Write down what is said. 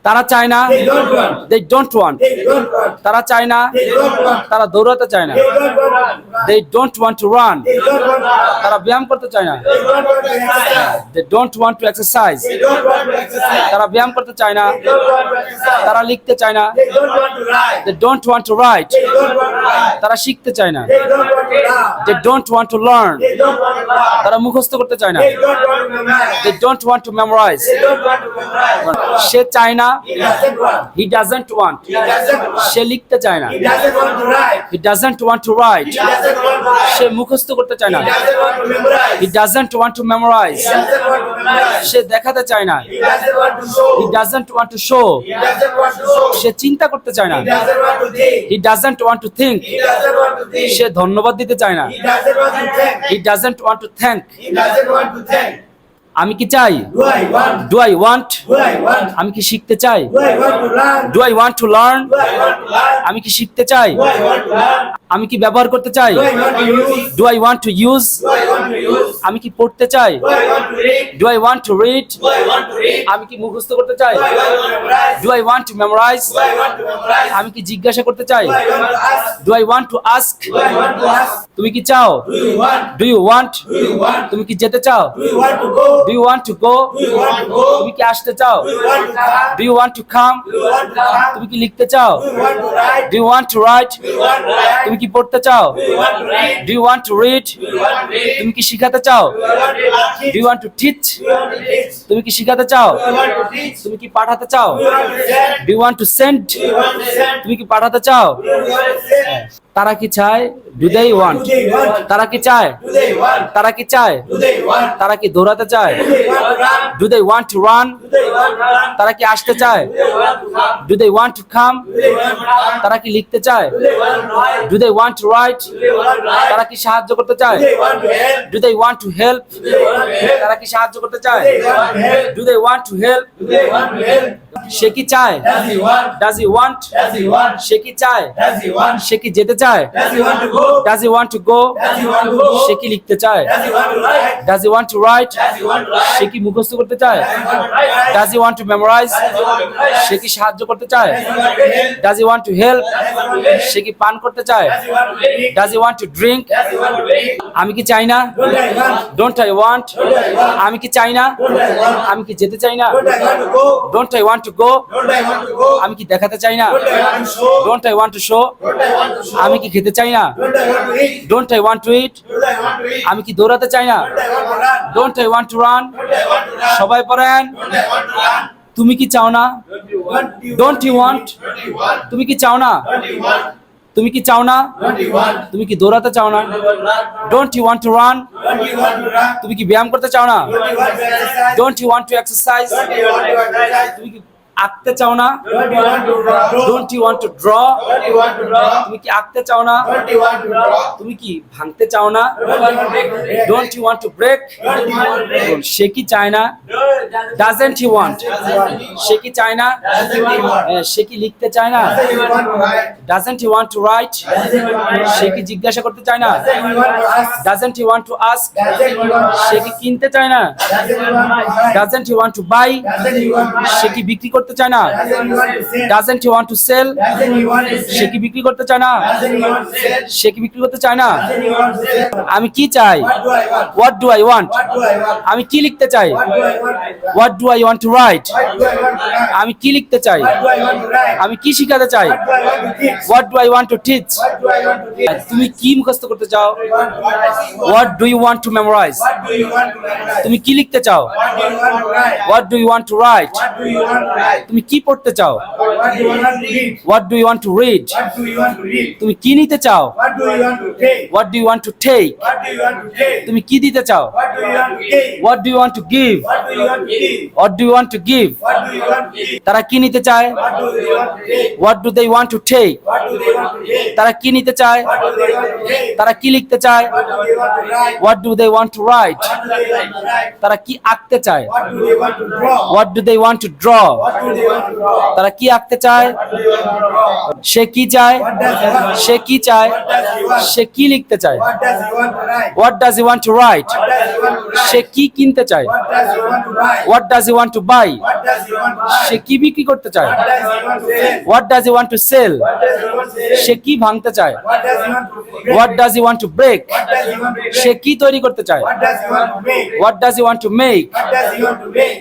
তারা চায় না, They don't want. they don't want, They don't want. তারা চায় না, They don't want. তারা দৌড়াতে চায় না, They don't want. they don't want to run, They don't want. তারা ব্যায়াম করতে চায় না, They don't want to exercise. they don't want to exercise, They don't want to exercise. তারা ব্যায়াম করতে চায় না, They don't want to exercise. তারা লিখতে চায় না, They don't want to write. they don't want to write, They don't want to write. তারা শিখতে চায় না, They don't want to learn. they don't want to learn, They don't want to learn. তারা মুখস্থ করতে চায় না, They don't want to memorize. they don't want to memorize, They don't want to memorize. সে চায় না, He doesn't want. he doesn't want, He doesn't want. সে লিখতে চায় না, He doesn't want to write. he doesn't want to write, He doesn't want to write. সে মুখস্থ করতে চায় না, He doesn't want to memorize. he doesn't want to memorize, He doesn't want to memorize. সে দেখাতে চায় না, He doesn't want to show. he doesn't want to show, He doesn't want to show. সে চিন্তা করতে চায় না, He doesn't want to think. he doesn't want to think, He doesn't want to think. সে ধন্যবাদ দিতে চায় না, He doesn't want to thank. he doesn't want to thank, He doesn't want to thank. আমি কি চাই, Do I want? do I want, Do I want? আমি কি শিখতে চাই, Do I want to learn? do I want to learn, Do I want to learn? আমি কি শিখতে চাই, Do I want to learn? আমি কি ব্যবহার করতে চাই, Do I want to use? do I want to use, Do I want to use? আমি কি পড়তে চাই, Do I want to read? do I want to read, Do I want to read? আমি কি মুখস্থ করতে চাই, Do I want to memorize? do I want to memorize, Do I want to memorize? আমি কি জিজ্ঞাসা করতে চাই, Do I want to ask? do I want to ask, Do I want to ask? তুমি কি চাও, Do you want? do you want, Do you want? তুমি কি যেতে চাও, Do you want to go? do you want to go, Do you want to go? তুমি কি আসতে চাও, Do you want to come? do you want to come, Do you want to come? তুমি কি লিখতে চাও, Do you want to write? do you want to write, Do you want to write? তুমি কি পড়তে চাও, Do you want to read? do you want to read, Do you want to read? তুমি কি শিখাতে চাও, Do you want to teach? do you want to teach, Do you want to teach? তুমি কি শিখাতে চাও, Do you want to teach? তুমি কি পাঠাতে চাও, Do you want to send? do you want to send, Do you want to send? তুমি কি পাঠাতে চাও, Do you want to send? তারা কি চায়, do they want, Do they want? তারা কি চায়, Do they want? তারা কি চায়, Do they want? তারা কি দৌড়াতে চায়, Do they want to run? do they want to run, Do they want to run? তারা কি আসতে চায়, Do they want to come? do they want to come, Do they want to come? তারা কি লিখতে চায়, Do they want to write? do they want to write, Do they want to write? তারা কি সাহায্য করতে Do চায়, they want to help? do they want to help, Do they want to help? তারা কি সাহায্য করতে চায়, Do they want to help? do they want to help, Do they want to help? সে কি চায়, Does he want? does he want, Does he want? সে কি চায়, Does he want? সে কি যেতে চায়, Does he want to go? does he want to go, Does he want to go? সে কি লিখতে চায়, Does he want to write? does he want to write, Does he want to write? সে কি মুখস্থ করতে চায়, Does he want to write? does he want to memorize, Does he want to write? সে কি সাহায্য করতে চায়, Does he want to help? does he want to help, Does he want to help? সে কি পান করতে চায়, Does he want to drink? does he want to drink, Does he want to drink? আমি কি চাই না, Don't I want? don't I want, Don't I want? আমি কি চাই না, Don't I want? আমি কি যেতে চাই না, Don't I want to go? don't I want to go, Don't I want to go? আমি কি দেখাতে চাই না, Don't I want to show? don't I want to show, Don't I want to show? আমি কি খেতে চাই না, Don't I want to eat? don't I want to eat, Don't I want to eat? আমি কি দৌড়াতে চাই না, Don't I want to run? don't I want to run, Don't I want to run? সবাই পড়েন, Don't I want to run? তুমি কি চাও না, Don't you want? don't you want, Don't you want? তুমি কি চাও না, Don't you want? তুমি কি চাও না, Don't you want? তুমি কি দৌড়াতে চাও না, Don't you want to run? don't you want to run, Don't you want to run? তুমি কি ব্যায়াম করতে চাও না, Don't you want to exercise? don't you want to exercise, Don't you want to exercise? তুমি কি আঁকতে চাও না, Don't you want to draw? don't you want to draw, Don't you want to draw? তুমি কি আঁকতে চাও না, Don't you want to draw? তুমি কি ভাঙতে চাও না, Don't you want to break? don't you want to break, Don't you want to break? সে কি চায় না, doesn't he want, সে কি চায় না, Doesn't he want? সে কি লিখতে চায় না, Doesn't he want to write? doesn't he want to write, Doesn't he want to write? সে কি জিজ্ঞাসা করতে চায় না, Doesn't he want to ask? doesn't he want to ask, Doesn't he want to say ask? কি কিনতে চায় না, Doesn't he want to buy? doesn't he want to buy, Doesn't he want to say buy? কি বিক্রি করতে চায় না, Doesn't he want to sell? doesn't he want to sell, Doesn't he want to say sell? কি বিক্রি করতে চায় না, Doesn't he want to sell? সে কি বিক্রি করতে চায় না, Doesn't he want to sell? আমি কি চাই, What do I want? what do I want, What do I want? আমি কি লিখতে চাই, What do I want? what do I want to write, What do I want to write? আমি কি লিখতে চাই, What do I want to write? আমি কি শিখাতে চাই, What do I want to teach? what do I want to teach, What do I want to teach? তুমি কি মুখস্থ করতে চাও, What do you what do you want want? to memorize, What do you want to memorize? তুমি কি লিখতে চাও, What do you want to write? what do you want to write, What do you want to write? তুমি কি পড়তে চাও, What do you want to read? what do you want to read, What do you want to read? তুমি কি নিতে চাও, What do you want to take? what do you want to take, What do you want to take? তুমি কি দিতে চাও, What do you want to take? what do you want to give, What do you want to give? what do you want to give, What do you want to give? তারা কি নিতে চায়, What do they want to take? what do they want to take, What do they want to take? তারা কি নিতে চায়, What do they want to take? তারা কি লিখতে চায়, What do they want to write? what do they want to write, What do they want to write? তারা কি আঁকতে চায়, What do they want to draw? what do they want to draw, What do do they want to draw? তারা কি আঁকতে চায়? What do they want to draw? সে কি চায়? What does he want? সে কি চায়? What does he want? সে কি লিখতে চায়? What does he want to write? What does he want to write? What does he want to say write? কি কিনতে চায়? What does he want to buy? What does he want to buy? What does he want to say buy? কি বিক্রি করতে চায়? What does he want to sell? What does he want to sell? What does he want to sell? সে কি ভাঙতে চায়? What does he want to break? What does he want to break? What does he want to say break? কি তৈরি করতে চায়? What does he want to make? What does he want to make? What does he want to make?